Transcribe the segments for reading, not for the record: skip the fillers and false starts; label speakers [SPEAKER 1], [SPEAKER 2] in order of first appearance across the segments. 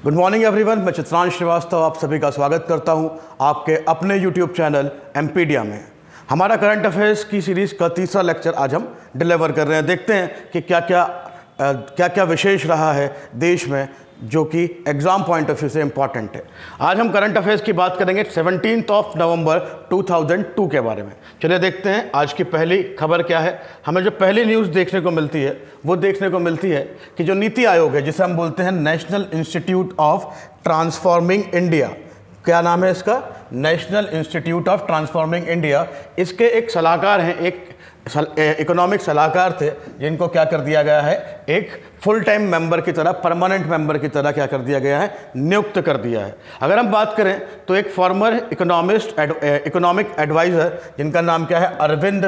[SPEAKER 1] Good morning everyone, मैं चित्रांश श्रीवास्तव आप सभी का स्वागत करता हूं आपके अपने यूट्यूब चैनल एमपीडिया में। हमारा करंट अफेयर्स की सीरीज़ का तीसरा लेक्चर आज हम डिलीवर कर रहे हैं। देखते हैं कि क्या क्या विशेष रहा है देश में जो कि एग्ज़ाम पॉइंट ऑफ व्यू से इम्पॉर्टेंट है। आज हम करंट अफेयर्स की बात करेंगे 17 नवंबर 2002 के बारे में। चलिए देखते हैं आज की पहली खबर क्या है। हमें जो पहली न्यूज़ देखने को मिलती है वो देखने को मिलती है कि जो नीति आयोग है, जिसे हम बोलते हैं national institute of transforming India, क्या नाम है इसका? National institute of transforming India. इसके एक सलाहकार हैं, एक इकोनॉमिक सलाहकार थे, जिनको क्या कर दिया गया है, एक फुल टाइम मेंबर की तरह, परमानेंट मेंबर की तरह क्या कर दिया गया है, नियुक्त कर दिया है। अगर हम बात करें तो एक फॉर्मर इकोनॉमिक एडवाइज़र जिनका नाम क्या है, अरविंद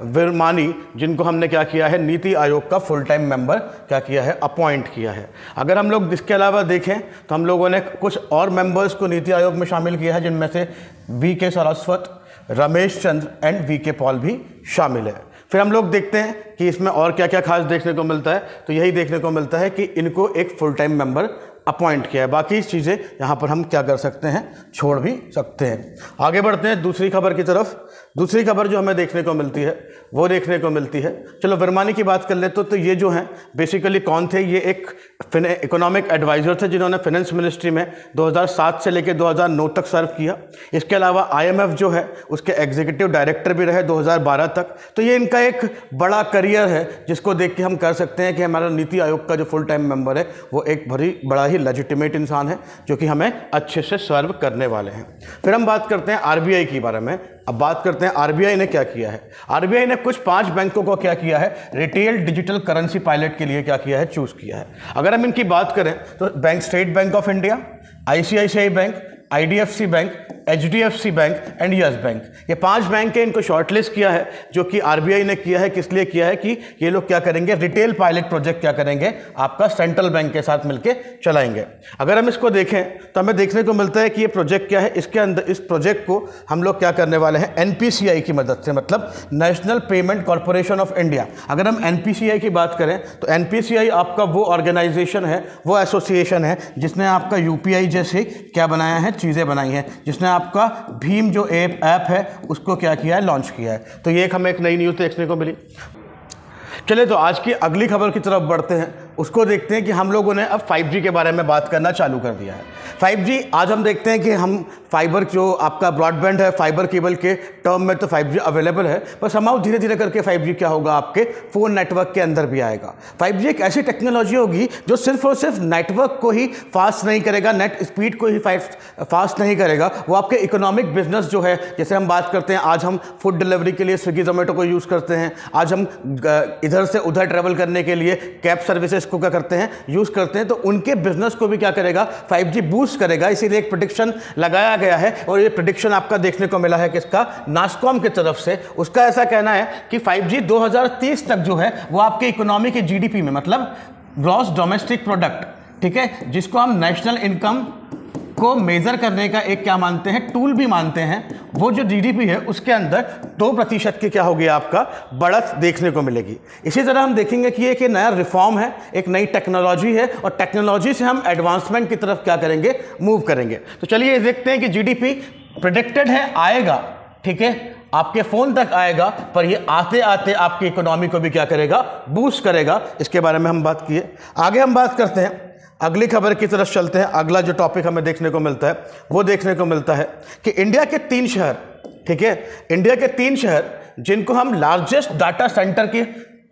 [SPEAKER 1] विरमानी, जिनको हमने क्या किया है, नीति आयोग का फुल टाइम मेंबर क्या किया है, अपॉइंट किया है। अगर हम लोग इसके अलावा देखें तो हम लोगों ने कुछ और मेंबर्स को नीति आयोग में शामिल किया है, जिनमें से VK. Saraswat, Ramesh Chandra and VK. Paul भी शामिल है। फिर हम लोग देखते हैं कि इसमें और क्या क्या खास देखने को मिलता है। तो यही देखने को मिलता है कि इनको एक फुल टाइम मेंबर अपॉइंट किया है। बाकी चीज़ें यहाँ पर हम क्या कर सकते हैं, छोड़ भी सकते हैं। आगे बढ़ते हैं दूसरी खबर की तरफ। दूसरी खबर जो हमें देखने को मिलती है वो देखने को मिलती है, चलो विरमानी की बात कर लेते तो ये जो हैं बेसिकली कौन थे, ये एक इकोनॉमिक एडवाइज़र थे जिन्होंने फाइनेंस मिनिस्ट्री में 2007 से लेकर 2009 तक सर्व किया। इसके अलावा IMF जो है उसके एग्जीक्यूटिव डायरेक्टर भी रहे 2012 तक। तो ये इनका एक बड़ा करियर है, जिसको देख के हम कर सकते हैं कि हमारा नीति आयोग का जो फुल टाइम मेंबर है वो एक बड़ा ही लेजिटिमेट इंसान है, जो कि हमें अच्छे से सर्व करने वाले हैं। फिर हम बात करते हैं RBI के बारे में। अब बात करते हैं RBI ने क्या किया है। RBI ने कुछ 5 बैंकों को क्या किया है, रिटेल डिजिटल करेंसी पायलट के लिए क्या किया है, चूज़ किया है। अगर हम इनकी बात करें तो bank, state bank of India, ICICI bank, IDFC bank, HDFC bank and yes bank, ये 5 बैंक है, इनको शॉर्टलिस्ट किया है, जो कि RBI ने किया है। किस लिए किया है कि ये लोग क्या करेंगे, रिटेल पायलट प्रोजेक्ट क्या करेंगे, आपका सेंट्रल बैंक के साथ मिलके चलाएंगे। अगर हम इसको देखें तो हमें देखने को मिलता है कि ये प्रोजेक्ट क्या है, इसके अंदर इस प्रोजेक्ट को हम लोग क्या करने वाले हैं, NPCI की मदद से, मतलब national payment corporation of India. अगर हम NPCI की बात करें तो NPCI आपका वो ऑर्गेनाइजेशन है, वो एसोसिएशन है जिसने आपका UPI जैसे क्या बनाया है, चीज़ें बनाई हैं, जिसने आपका भीम जो ऐप है उसको क्या किया है, लॉन्च किया है। तो ये हमें एक नई न्यूज़ देखने को मिली। चलिए तो आज की अगली खबर की तरफ बढ़ते हैं। उसको देखते हैं कि हम लोगों ने अब 5G के बारे में बात करना चालू कर दिया है। 5G आज हम देखते हैं कि हम फाइबर, जो आपका ब्रॉडबैंड है, फाइबर केबल के टर्म में तो 5G अवेलेबल है, पर समाउ धीरे धीरे करके 5G क्या होगा, आपके फ़ोन नेटवर्क के अंदर भी आएगा। 5G एक ऐसी टेक्नोलॉजी होगी जो सिर्फ और सिर्फ नेटवर्क को ही फास्ट नहीं करेगा, नेट स्पीड को ही फास्ट नहीं करेगा, वो आपके इकोनॉमिक बिजनेस जो है, जैसे हम बात करते हैं, आज हम फूड डिलीवरी के लिए स्विगी जोमेटो को यूज़ करते हैं, आज हम इधर से उधर ट्रैवल करने के लिए कैब सर्विसेज को क्या करते हैं, यूज़ करते हैं, तो उनके बिजनेस को भी क्या करेगा, 5G बूस्ट करेगा। इसीलिए एक प्रेडिक्शन लगाया गया है, और ये प्रेडिक्शन आपका देखने को मिला है किसका, नास्कॉम की तरफ से। उसका ऐसा कहना है कि 5G 2030 तक जो है वो आपके इकोनॉमी के GDP में, मतलब ग्रॉस डोमेस्टिक प्रोडक्ट, ठीक है, जिसको हम नेशनल इनकम को मेजर करने का एक क्या मानते हैं, टूल भी मानते हैं, वो जो GDP है उसके अंदर 2% की क्या होगी, आपका बढ़त देखने को मिलेगी। इसी तरह हम देखेंगे कि एक नया रिफॉर्म है, एक नई टेक्नोलॉजी है, और टेक्नोलॉजी से हम एडवांसमेंट की तरफ क्या करेंगे, मूव करेंगे। तो चलिए देखते हैं कि GDP प्रेडिक्टेड है आएगा, ठीक है, आपके फ़ोन तक आएगा, पर ये आते आते आपकी इकोनॉमी को भी क्या करेगा, बूस्ट करेगा। इसके बारे में हम बात किए। आगे हम बात करते हैं, अगली खबर की तरफ चलते हैं। अगला जो टॉपिक हमें देखने को मिलता है वो देखने को मिलता है कि इंडिया के 3 शहर, ठीक है, इंडिया के 3 शहर जिनको हम लार्जेस्ट डाटा सेंटर की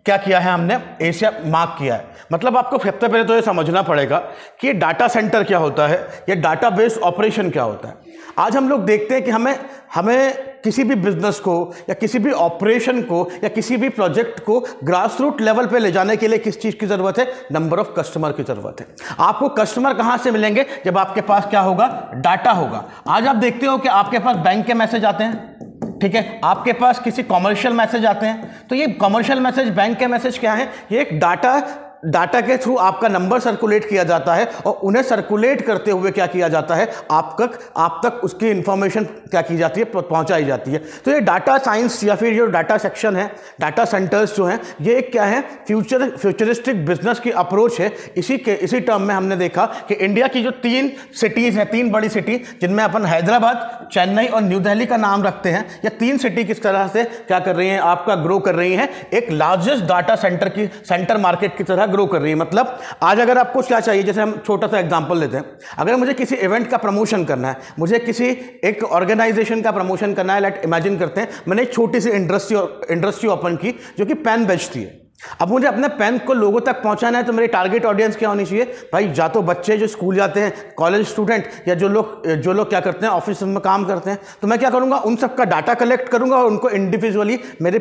[SPEAKER 1] क्या किया है, हमने एशिया मार्क किया है। मतलब आपको सबसे पहले तो ये समझना पड़ेगा कि डाटा सेंटर क्या होता है, ये डाटाबेस ऑपरेशन क्या होता है। आज हम लोग देखते हैं कि हमें किसी भी बिजनेस को या किसी भी ऑपरेशन को या किसी भी प्रोजेक्ट को ग्रास रूट लेवल पे ले जाने के लिए किस चीज़ की ज़रूरत है, नंबर ऑफ कस्टमर की ज़रूरत है। आपको कस्टमर कहाँ से मिलेंगे, जब आपके पास क्या होगा, डाटा होगा। आज आप देखते हो कि आपके पास बैंक के मैसेज आते हैं, ठीक है, आपके पास किसी कॉमर्शियल मैसेज आते हैं, तो ये कॉमर्शियल मैसेज, बैंक के मैसेज क्या है, ये एक डाटा डाटा के थ्रू आपका नंबर सर्कुलेट किया जाता है और उन्हें सर्कुलेट करते हुए क्या किया जाता है, आप तक उसकी इंफॉर्मेशन क्या की जाती है, पहुंचाई जाती है। तो ये डाटा साइंस या फिर जो डाटा सेक्शन है, डाटा सेंटर्स जो हैं, ये एक क्या है, फ्यूचरिस्टिक बिजनेस की अप्रोच है। इसी टर्म में हमने देखा कि इंडिया की जो 3 सिटीज़ हैं, 3 बड़ी सिटी जिनमें अपन हैदराबाद, चेन्नई और न्यू दिल्ली का नाम रखते हैं, ये 3 सिटी किस तरह से क्या कर रही हैं, आपका ग्रो कर रही हैं, एक लार्जेस्ट डाटा सेंटर मार्केट की तरह ग्रो कर रही है। मतलब आज अगर आपको क्या चाहिए, जैसे हम छोटा सा एग्जांपल लेते हैं, अगर मुझे किसी इवेंट का प्रमोशन करना है, मुझे किसी एक ऑर्गेनाइजेशन का प्रमोशन करना है, लेट इमेजिन करते हैं मैंने एक छोटी सी इंडस्ट्री ओपन की जो कि पेन बेचती है। अब मुझे अपने पेन को लोगों तक पहुंचाना है, तो मेरी टारगेट ऑडियंस क्या होनी चाहिए भाई, या तो बच्चे जो स्कूल जाते हैं, कॉलेज स्टूडेंट, या जो लोग क्या करते हैं ऑफिस में काम करते हैं। तो मैं क्या करूंगा, उन सब का डाटा कलेक्ट करूंगा और उनको इंडिविजुअली मेरे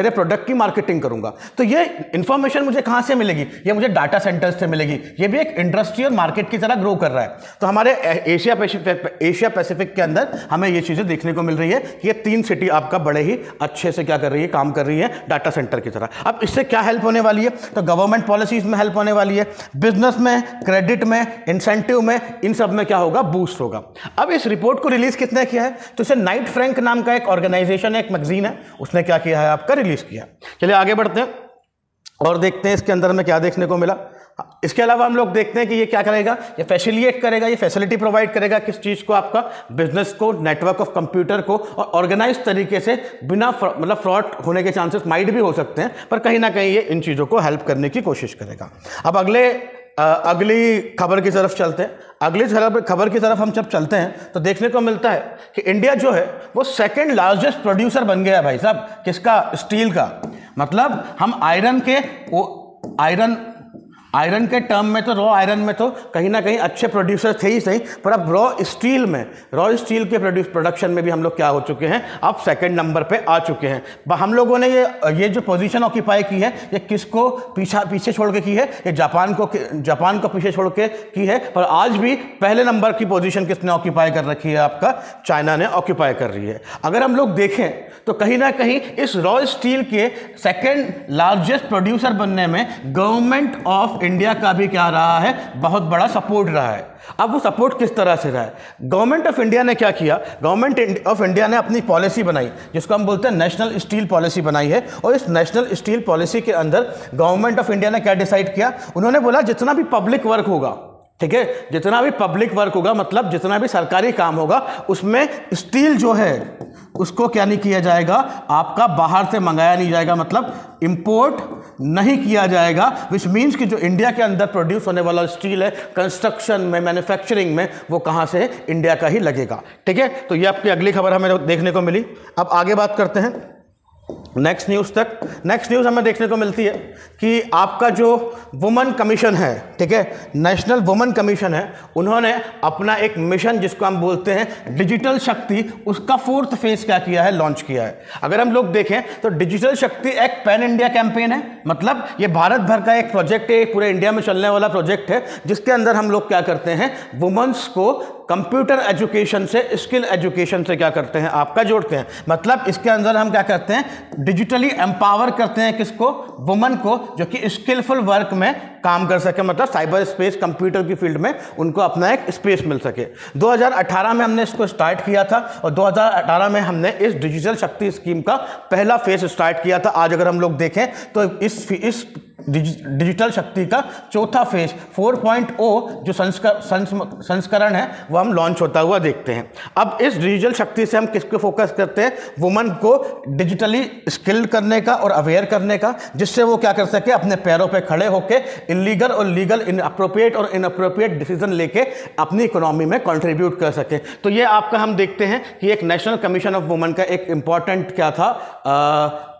[SPEAKER 1] प्रोडक्ट की मार्केटिंग करूंगा। तो ये इंफॉर्मेशन मुझे कहां से मिलेगी, ये मुझे डाटा सेंटर्स से मिलेगी। ये भी एक इंडस्ट्री और मार्केट की तरह ग्रो कर रहा है। तो हमारे एशिया पैसिफिक के अंदर हमें ये चीजें देखने को मिल रही है कि ये 3 सिटी आपका बड़े ही अच्छे से क्या कर रही है, काम कर रही है डाटा सेंटर की तरह। अब इससे क्या हेल्प होने वाली है, तो गवर्नमेंट पॉलिसीज में हेल्प होने वाली है, बिजनेस में, क्रेडिट में, इंसेंटिव में, इन सब में क्या होगा, बूस्ट होगा। अब इस रिपोर्ट को रिलीज कितने किया है, तो इसे नाइट फ्रैंक नाम का एक ऑर्गेनाइजेशन है, एक मैगजीन है, उसने क्या किया है, आपका रिलीज किया। चलिए आगे बढ़ते हैं और देखते हैं इसके अंदर में क्या देखने को मिला। इसके अलावा हम लोग देखते हैं कि ये क्या करेगा, ये फैसिलिटेट करेगा, ये फैसिलिटी प्रोवाइड करेगा किस चीज़ को, आपका बिजनेस को, नेटवर्क ऑफ कंप्यूटर को, और ऑर्गेनाइज तरीके से बिना मतलब फ्रॉड होने के चांसेस माइट भी हो सकते हैं, पर कहीं ना कहीं ये इन चीज़ों को हेल्प करने की कोशिश करेगा। अब अगली खबर की तरफ चलते हैं। अगली खबर की तरफ हम जब चलते हैं तो देखने को मिलता है कि इंडिया जो है वो 2nd लार्जेस्ट प्रोड्यूसर बन गया है भाई साहब, किसका, स्टील का। मतलब हम आयरन के टर्म में तो, रॉ आयरन में तो कहीं ना कहीं अच्छे प्रोड्यूसर थे ही सही, पर अब रॉ स्टील के प्रोडक्शन में भी हम लोग क्या हो चुके हैं, अब 2nd नंबर पे आ चुके हैं। हम लोगों ने ये जो पोजीशन ऑक्यूपाई की है, ये किसको पीछे छोड़ के की है, ये जापान को पीछे छोड़ के की है। पर आज भी पहले नंबर की पोजीशन किसने ऑक्यूपाई कर रखी है, आपका चाइना ने ऑक्यूपाई कर रही है। अगर हम लोग देखें तो कहीं ना कहीं इस रॉ स्टील के 2nd लार्जेस्ट प्रोड्यूसर बनने में गवर्नमेंट ऑफ इंडिया का भी क्या रहा है, बहुत बड़ा सपोर्ट रहा है। अब वो सपोर्ट किस तरह से रहा है, गवर्नमेंट ऑफ इंडिया ने क्या किया, गवर्नमेंट ऑफ इंडिया ने अपनी पॉलिसी बनाई जिसको हम बोलते हैं नेशनल स्टील पॉलिसी बनाई है। और इस नेशनल स्टील पॉलिसी के अंदर गवर्नमेंट ऑफ इंडिया ने क्या डिसाइड किया, उन्होंने बोला जितना भी पब्लिक वर्क होगा, ठीक है, जितना भी पब्लिक वर्क होगा, मतलब जितना भी सरकारी काम होगा, उसमें स्टील जो है उसको क्या नहीं किया जाएगा, आपका बाहर से मंगाया नहीं जाएगा, मतलब इंपोर्ट नहीं किया जाएगा। विच मीन्स कि जो इंडिया के अंदर प्रोड्यूस होने वाला स्टील है, कंस्ट्रक्शन में, मैन्युफैक्चरिंग में, वो कहाँ से, इंडिया का ही लगेगा। ठीक है, तो ये आपकी अगली खबर हमें देखने को मिली। अब आगे बात करते हैं नेक्स्ट न्यूज़ हमें देखने को मिलती है कि आपका जो वुमेन कमीशन है, ठीक है, नेशनल वुमेन कमीशन है, उन्होंने अपना एक मिशन जिसको हम बोलते हैं डिजिटल शक्ति, उसका 4th फेज क्या किया है, लॉन्च किया है। अगर हम लोग देखें तो डिजिटल शक्ति एक पैन इंडिया कैंपेन है, मतलब ये भारत भर का एक प्रोजेक्ट है, पूरे इंडिया में चलने वाला प्रोजेक्ट है, जिसके अंदर हम लोग क्या करते हैं, वुमेन्स को कंप्यूटर एजुकेशन से, स्किल एजुकेशन से क्या करते हैं, आपका जोड़ते हैं। मतलब इसके अंदर हम क्या करते हैं, डिजिटली एम्पावर करते हैं किसको, वुमन को, जो कि स्किलफुल वर्क में काम कर सके, मतलब साइबर स्पेस, कंप्यूटर की फील्ड में उनको अपना एक स्पेस मिल सके। 2018 में हमने इसको स्टार्ट किया था और 2018 में हमने इस डिजिटल शक्ति स्कीम का पहला फेज स्टार्ट किया था। आज अगर हम लोग देखें तो इस डिजिटल शक्ति का 4था फेज 4.0 जो संस्करण है वो हम लॉन्च होता हुआ देखते हैं। अब इस डिजिटल शक्ति से हम किस पे फोकस करते हैं, वुमन को डिजिटली स्किल्ड करने का और अवेयर करने का, जिससे वो क्या कर सके, अपने पैरों पे खड़े होके इलीगल और लीगल, इनअप्रोप्रिएट और इनअप्रोप्रिएट डिसीजन लेके अपनी इकोनॉमी में कंट्रीब्यूट कर सके। तो ये आपका हम देखते हैं कि एक नेशनल कमीशन ऑफ वुमेन का एक इंपॉर्टेंट क्या था,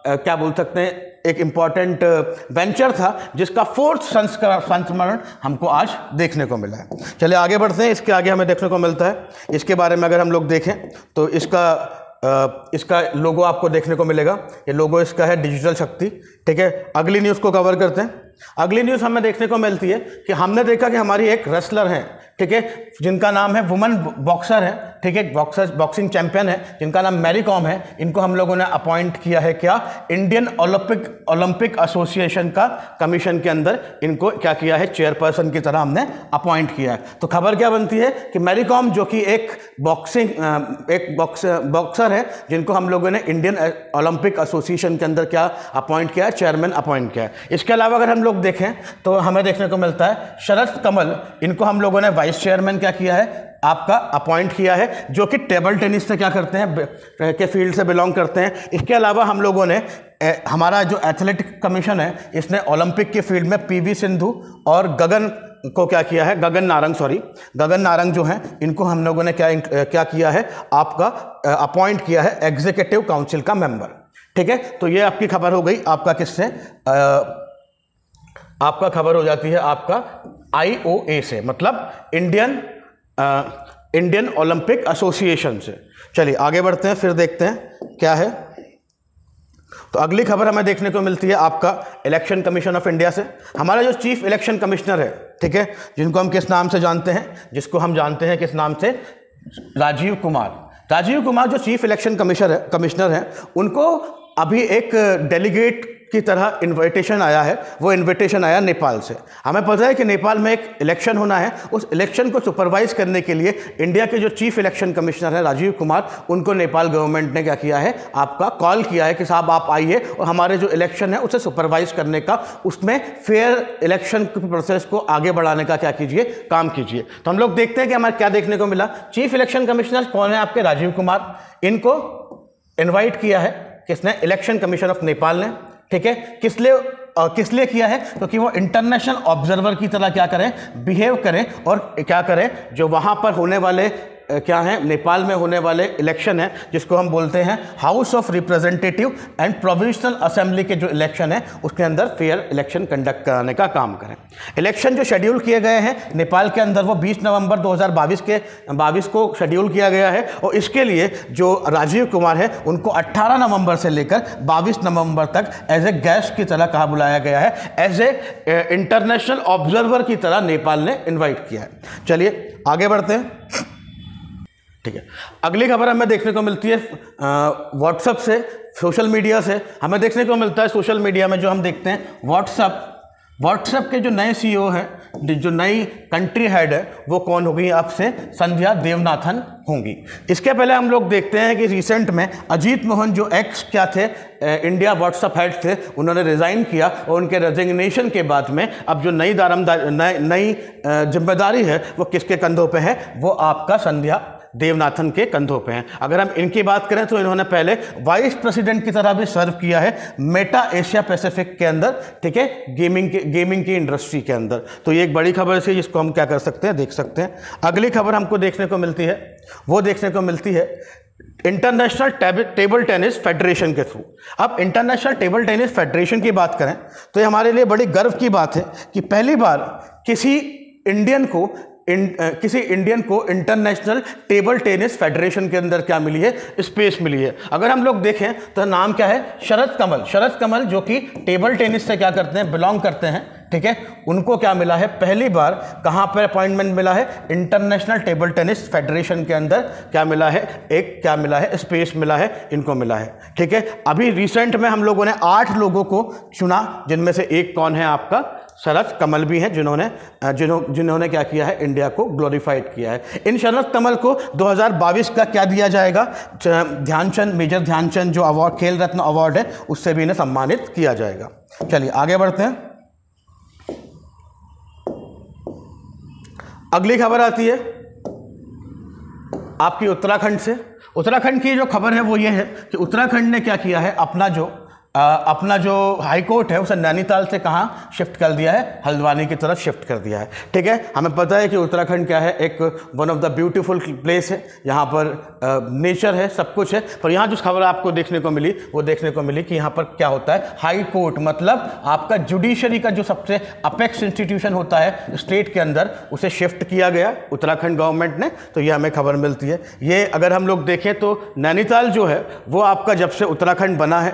[SPEAKER 1] क्या बोल सकते हैं, एक इंपॉर्टेंट वेंचर था, जिसका 4th संस्करण हमको आज देखने को मिला है। चलिए आगे बढ़ते हैं। इसके आगे हमें देखने को मिलता है, इसके बारे में अगर हम लोग देखें तो इसका लोगो आपको देखने को मिलेगा। ये लोगो इसका है डिजिटल शक्ति। ठीक है, अगली न्यूज़ को कवर करते हैं। अगली न्यूज़ हमें देखने को मिलती है कि हमने देखा कि हमारी एक रेसलर है, ठीक है, जिनका नाम है, वुमन बॉक्सर है, ठीक है, बॉक्सिंग चैंपियन है जिनका नाम मैरी कॉम है, इनको हम लोगों ने अपॉइंट किया है क्या, इंडियन ओलंपिक एसोसिएशन का कमीशन के अंदर इनको क्या किया है, चेयरपर्सन की तरह हमने अपॉइंट किया है। तो खबर क्या बनती है कि मैरी कॉम जो कि एक बॉक्सर है जिनको हम लोगों ने इंडियन ओलंपिक एसोसिएशन के अंदर क्या अपॉइंट किया है, चेयरमैन अपॉइंट किया है। इसके अलावा अगर हम लोग देखें तो हमें देखने को मिलता है शरद कमल, इनको हम लोगों ने वाइस चेयरमैन क्या किया है, आपका अपॉइंट किया है, जो कि टेबल टेनिस से क्या करते हैं, के फील्ड से बिलोंग करते हैं। इसके अलावा हम लोगों ने हमारा जो एथलेटिक कमीशन है इसने ओलंपिक के फील्ड में पीवी सिंधु और गगन को क्या किया है, गगन नारंग जो हैं इनको हम लोगों ने क्या किया है, आपका अपॉइंट किया है एग्जीक्यूटिव काउंसिल का मेंबर। ठीक है, तो ये आपकी खबर हो गई आपका किससे, आपका खबर हो जाती है आपका IOA से, मतलब इंडियन ओलंपिक एसोसिएशन से। चलिए आगे बढ़ते हैं, फिर देखते हैं क्या है। तो अगली खबर हमें देखने को मिलती है आपका इलेक्शन कमीशन ऑफ इंडिया से। हमारा जो चीफ इलेक्शन कमिश्नर है, ठीक है, जिनको हम किस नाम से जानते हैं, जिसको हम जानते हैं किस नाम से, राजीव कुमार जो चीफ इलेक्शन कमिश्नर है, उनको अभी एक डेलीगेट की तरह इनविटेशन आया है। वो इनविटेशन आया नेपाल से। हमें पता है कि नेपाल में एक इलेक्शन होना है, उस इलेक्शन को सुपरवाइज करने के लिए इंडिया के जो चीफ इलेक्शन कमिश्नर है राजीव कुमार, उनको नेपाल गवर्नमेंट ने क्या किया है, आपका कॉल किया है कि साहब आप आइए और हमारे जो इलेक्शन है उसे सुपरवाइज करने का, उसमें फेयर इलेक्शन प्रोसेस को आगे बढ़ाने का क्या कीजिए, काम कीजिए। तो हम लोग देखते हैं कि हमारे क्या देखने को मिला। चीफ इलेक्शन कमिश्नर कौन है आपके, राजीव कुमार। इनको इन्वाइट किया है किसने, इलेक्शन कमीशन ऑफ नेपाल ने। ठीक है, किस लिए किया है, क्योंकि वो इंटरनेशनल ऑब्जर्वर की तरह क्या करें, बिहेव करें और क्या करें, जो वहाँ पर होने वाले क्या है, नेपाल में होने वाले इलेक्शन है जिसको हम बोलते हैं house of representative and provincial assembly के जो इलेक्शन है उसके अंदर फेयर इलेक्शन कंडक्ट कराने का काम करें। इलेक्शन जो शेड्यूल किए गए हैं नेपाल के अंदर वो 20 नवंबर 2022 को शेड्यूल किया गया है और इसके लिए जो राजीव कुमार है उनको 18 नवंबर से लेकर 22 नवंबर तक एज ए गेस्ट की तरह कहा बुलाया गया है, एज ए इंटरनेशनल ऑब्जर्वर की तरह नेपाल ने इन्वाइट किया है। चलिए आगे बढ़ते हैं। ठीक है, अगली खबर हमें देखने को मिलती है व्हाट्सएप से, सोशल मीडिया से। हमें देखने को मिलता है सोशल मीडिया में जो हम देखते हैं व्हाट्सएप के जो नए CEO हैं, जो नई कंट्री हेड है, वो कौन होगी आपसे, संध्या देवनाथन होंगी। इसके पहले हम लोग देखते हैं कि रिसेंट में अजीत मोहन जो एक्स क्या थे, इंडिया व्हाट्सएप हेड थे, उन्होंने रिज़ाइन किया और उनके रेजिग्नेशन के बाद में अब जो नई जिम्मेदारी है वो किसके कंधों पे है, वो आपका संध्या देवनाथन के कंधों पे हैं। अगर हम इनकी बात करें तो इन्होंने पहले वाइस प्रेसिडेंट की तरह भी सर्व किया है मेटा एशिया पैसिफिक के अंदर, ठीक है, गेमिंग की इंडस्ट्री के अंदर। तो ये एक बड़ी खबर है जिसको हम क्या कर सकते हैं, देख सकते हैं। अगली खबर हमको देखने को मिलती है, वो देखने को मिलती है इंटरनेशनल टेबल टेनिस फेडरेशन के थ्रू। अब इंटरनेशनल टेबल टेनिस फेडरेशन की बात करें तो ये हमारे लिए बड़ी गर्व की बात है कि पहली बार किसी इंडियन को इंटरनेशनल टेबल टेनिस फेडरेशन के अंदर क्या मिली है, स्पेस मिली है। अगर हम लोग देखें तो नाम क्या है, शरद कमल जो कि टेबल टेनिस से क्या करते हैं, बिलोंग करते हैं, ठीक है, उनको क्या मिला है, पहली बार कहाँ पर अपॉइंटमेंट मिला है, इंटरनेशनल टेबल टेनिस फेडरेशन के अंदर क्या मिला है, स्पेस मिला है, इनको मिला है। ठीक है, अभी रिसेंट में हम लोगों ने 8 लोगों को चुना, जिनमें से एक कौन है, आपका शरद कमल भी हैं, जिन्होंने क्या किया है, इंडिया को ग्लोरीफाइड किया है। इन शरद कमल को 2022 का क्या दिया जाएगा, मेजर ध्यानचंद जो अवार्ड, खेल रत्न अवार्ड है, उससे भी इन्हें सम्मानित किया जाएगा। चलिए आगे बढ़ते हैं। अगली खबर आती है आपकी उत्तराखंड से। उत्तराखंड की जो खबर है वो ये है कि उत्तराखंड ने क्या किया है, अपना जो हाई कोर्ट है उसे नैनीताल से कहाँ शिफ्ट कर दिया है, हल्द्वानी की तरफ शिफ्ट कर दिया है। ठीक है, हमें पता है कि उत्तराखंड क्या है, एक one of the beautiful place है, यहाँ पर नेचर है, सब कुछ है। पर यहाँ जो खबर आपको देखने को मिली वो देखने को मिली कि यहाँ पर क्या होता है, हाई कोर्ट मतलब आपका जुडिशरी का जो सबसे अपेक्स इंस्टीट्यूशन होता है स्टेट के अंदर, उसे शिफ्ट किया गया उत्तराखंड गवर्नमेंट ने। तो ये हमें खबर मिलती है। ये अगर हम लोग देखें तो नैनीताल जो है वो आपका जब से उत्तराखंड बना है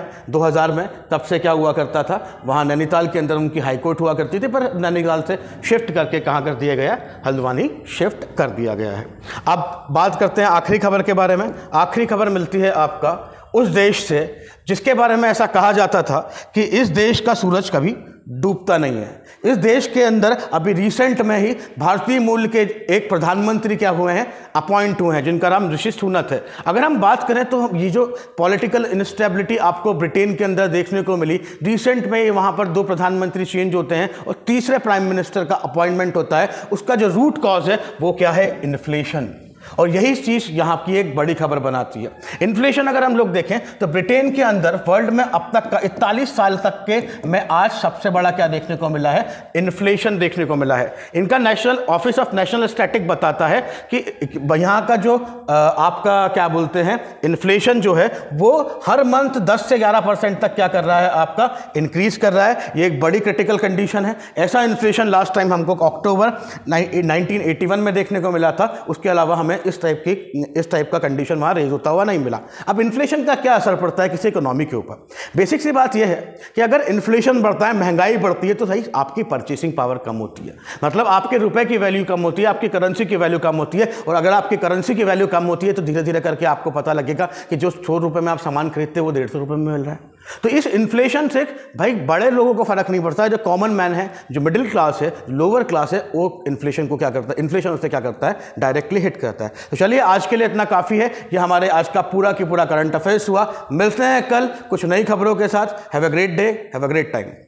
[SPEAKER 1] 2000 में, तब से क्या हुआ करता था, वहाँ नैनीताल के अंदर उनकी हाई कोर्ट हुआ करती थी, पर नैनीताल से शिफ्ट करके कहाँ कर दिया गया, हल्द्वानी शिफ्ट कर दिया गया है। अब बात करते हैं आखिरी खबर के बारे में। आखिरी खबर मिलती है आपका उस देश से जिसके बारे में ऐसा कहा जाता था कि इस देश का सूरज कभी डूबता नहीं है। इस देश के अंदर अभी रिसेंट में ही भारतीय मूल के एक प्रधानमंत्री क्या हुए हैं, अपॉइंट हुए हैं, जिनका नाम ऋषि सुनक है। अगर हम बात करें तो ये जो पॉलिटिकल इंस्टेबिलिटी आपको ब्रिटेन के अंदर देखने को मिली, रिसेंट में ही वहाँ पर 2 प्रधानमंत्री चेंज होते हैं और तीसरे प्राइम मिनिस्टर का अपॉइंटमेंट होता है, उसका जो रूट कॉज है वो क्या है, इन्फ्लेशन। और यही चीज़ यहाँ की एक बड़ी खबर बनाती है। इन्फ्लेशन अगर हम लोग देखें तो ब्रिटेन के अंदर वर्ल्ड में अब तक का 41 साल तक के में आज सबसे बड़ा क्या देखने को मिला है, इन्फ्लेशन देखने को मिला है। इनका national office of national static बताता है कि यहाँ का जो आपका क्या बोलते हैं इन्फ्लेशन जो है वो हर मंथ 10 से 11% तक क्या कर रहा है, आपका इंक्रीज कर रहा है। ये एक बड़ी क्रिटिकल कंडीशन है। ऐसा इन्फ्लेशन लास्ट टाइम हमको अक्टूबर 1981 में देखने को मिला था। उसके अलावा हमें इस टाइप का कंडीशन वहाँ रेज होता हुआ नहीं मिला। अब इन्फ्लेशन का क्या असर पड़ता है किसी इकोनॉमी के ऊपर? बेसिक सी बात यह है कि अगर इन्फ्लेशन बढ़ता है, महंगाई बढ़ती है, तो सही आपकी परचेसिंग पावर कम होती है, मतलब आपके रुपए की वैल्यू कम होती है, आपकी करेंसी की वैल्यू कम होती है। और अगर आपकी करेंसी की वैल्यू कम होती है तो धीरे धीरे करके आपको पता लगेगा कि जो 100 रुपये में आप सामान खरीदते हैं वो 150 रुपये में मिल रहा है। तो इस इन्फ्लेशन से भाई बड़े लोगों को फर्क नहीं पड़ता है, जो कॉमन मैन है, जो मिडिल क्लास है, लोअर क्लास है, वो इन्फ्लेशन को क्या करता है, इन्फ्लेशन उससे क्या करता है, डायरेक्टली हिट करता है। तो चलिए आज के लिए इतना काफ़ी है। ये हमारे आज का पूरा की पूरा करंट अफेयर्स हुआ। मिलते हैं कल कुछ नई खबरों के साथ। Have a great day, have a great time.